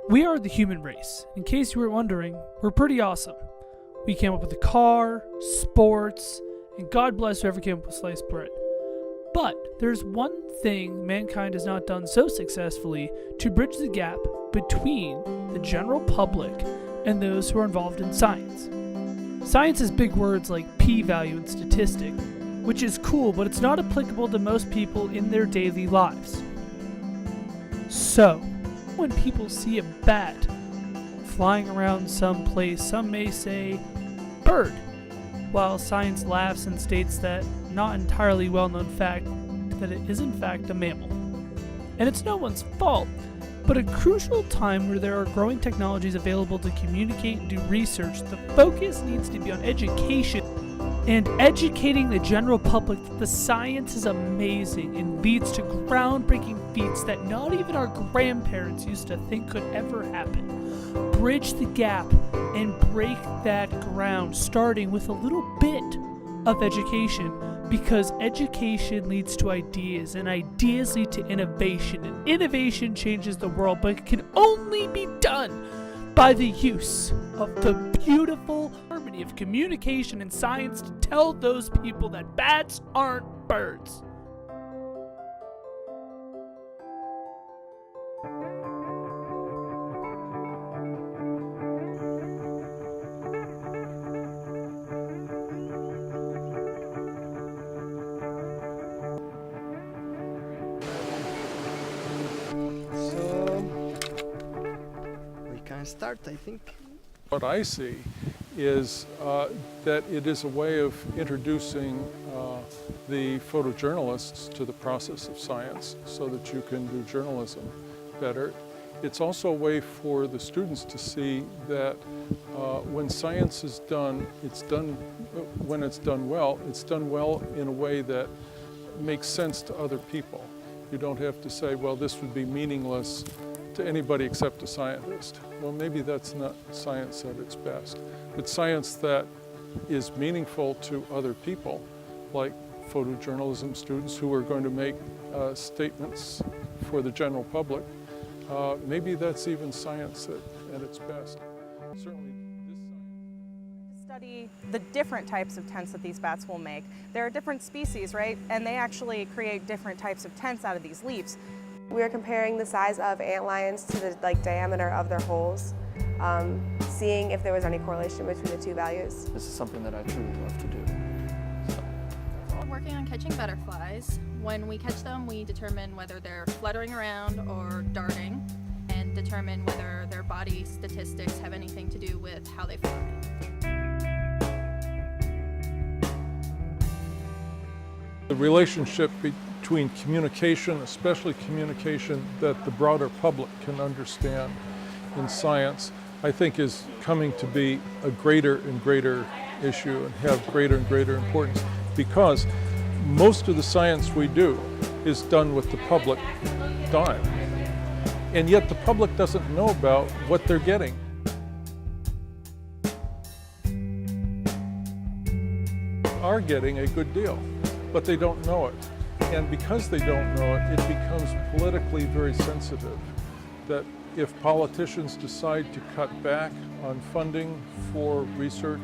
We are the human race. In case you were wondering, we're pretty awesome. We came up with a car, sports, and God bless whoever came up with sliced bread. But there's one thing mankind has not done so successfully to bridge the gap between the general public and those who are involved in science. Science has big words like p-value and statistic, which is cool, but it's not applicable to most people in their daily lives. So, when people see a bat flying around someplace, some may say bird, while science laughs and states that not entirely well-known fact that it is in fact a mammal. And it's no one's fault, but a crucial time where there are growing technologies available to communicate and do research, the focus needs to be on education and educating the general public that the science is amazing and leads to groundbreaking feats that not even our grandparents used to think could ever happen. Bridge the gap and break that ground, starting with a little bit of education, because education leads to ideas, and ideas lead to innovation, and innovation changes the world, but it can only be done by the use of the beautiful harmony of communication and science to tell those people that bats aren't birds. Start, I think. What I see is that it is a way of introducing the photojournalists to the process of science so that you can do journalism better. It's also a way for the students to see that when science is done, when it's done well in a way that makes sense to other people. You don't have to say, well, this would be meaningless to anybody except a scientist. Well, maybe that's not science at its best, but science that is meaningful to other people, like photojournalism students who are going to make statements for the general public. Maybe that's even science at its best. Certainly this science. Study the different types of tents that these bats will make. There are different species, right? And they actually create different types of tents out of these leaves. We are comparing the size of antlions to the diameter of their holes, seeing if there was any correlation between the two values. This is something that I truly love to do. We're working on catching butterflies. When we catch them, we determine whether they're fluttering around or darting, and determine whether their body statistics have anything to do with how they fly. The relationship between communication, especially communication that the broader public can understand in science, I think is coming to be a greater and greater issue and have greater and greater importance, because most of the science we do is done with the public dime. And yet the public doesn't know about what they're getting. Are getting a good deal, but they don't know it. And because they don't know it, it becomes politically very sensitive. That if politicians decide to cut back on funding for research,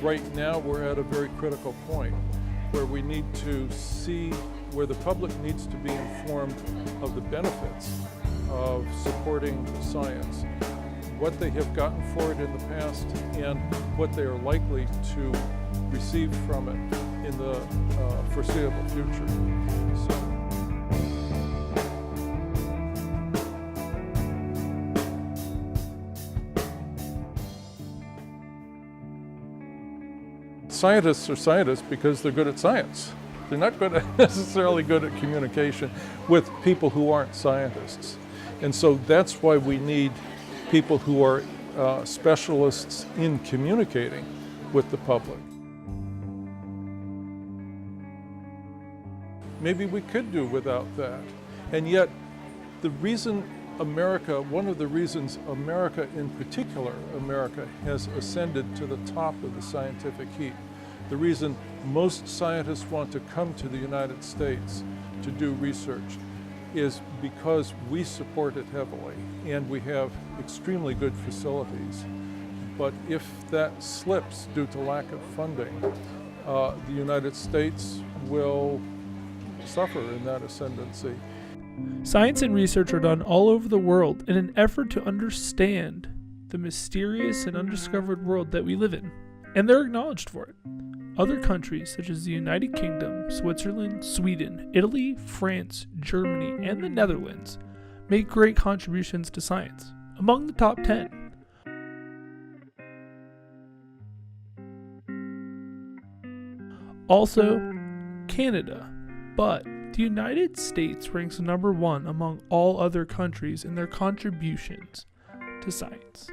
right now we're at a very critical point where we need to see, where the public needs to be informed of the benefits of supporting science, what they have gotten for it in the past, and what they are likely to receive from it in the foreseeable future. Scientists are scientists because they're good at science. They're not necessarily good at communication with people who aren't scientists. And so that's why we need people who are specialists in communicating with the public. Maybe we could do without that. And yet, the reason America, one of the reasons America in particular, America has ascended to the top of the scientific heap, The reason most scientists want to come to the United States to do research is because we support it heavily and we have extremely good facilities. But if that slips due to lack of funding, the United States will suffer in that ascendancy. Science and research are done all over the world in an effort to understand the mysterious and undiscovered world that we live in, and they're acknowledged for it. Other countries such as the United Kingdom, Switzerland, Sweden, Italy, France, Germany, and the Netherlands make great contributions to science, among the top 10. Also, Canada, but the United States ranks number 1 among all other countries in their contributions to science.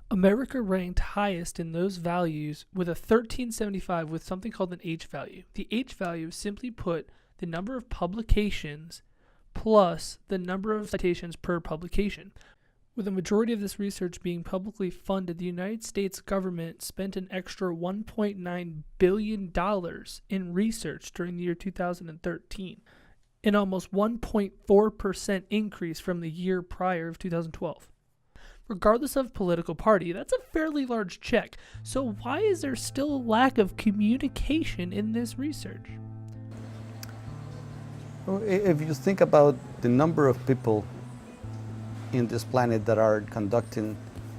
America ranked highest in those values with a 1375 with something called an H value. The H value is simply put the number of publications plus the number of citations per publication. With the majority of this research being publicly funded, the United States government spent an extra $1.9 billion in research during the year 2013, an almost 1.4% increase from the year prior of 2012. Regardless of political party, that's a fairly large check. So why is there still a lack of communication in this research? Well, if you think about the number of people in this planet that are conducting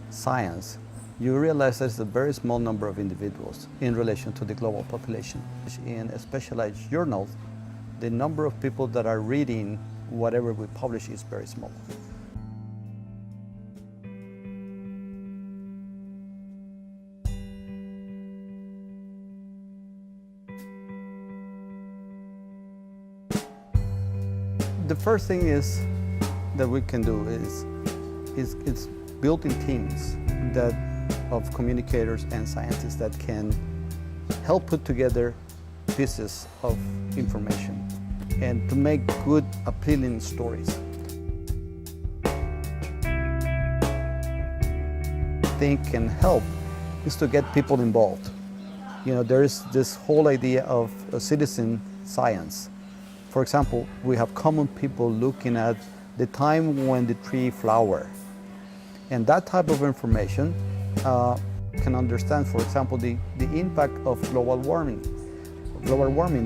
science, you realize there's a very small number of individuals in relation to the global population. In specialized journals, the number of people that are reading whatever we publish is very small. The first thing is that we can do is building teams of communicators and scientists that can help put together pieces of information and to make good, appealing stories. I think can help is to get people involved. You know, there is this whole idea of citizen science. For example, we have common people looking at the time when the tree flower. And that type of information can understand, for example, the impact of global warming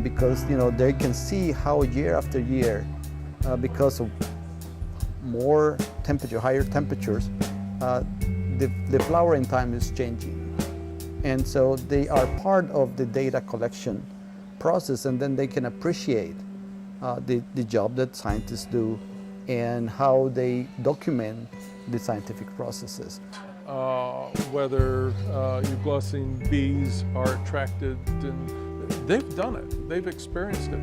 because, you know, they can see how year after year, because of more temperature, higher temperatures, the flowering time is changing. And so they are part of the data collection process, and then they can appreciate the job that scientists do and how they document the scientific processes. Whether euglossine bees are attracted, and they've done it, they've experienced it.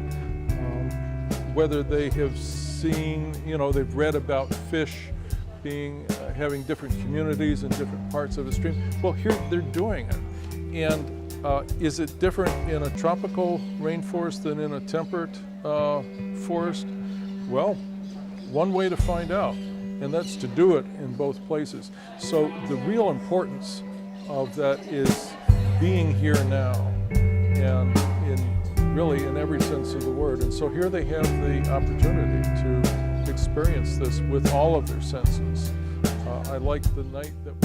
Whether they have seen, you know, they've read about fish having different communities in different parts of a stream. Well, here they're doing it. And is it different in a tropical rainforest than in a temperate forest? Well, one way to find out, and that's to do it in both places. So the real importance of that is being here now, and really in every sense of the word. And so here they have the opportunity to experience this with all of their senses. I like the night that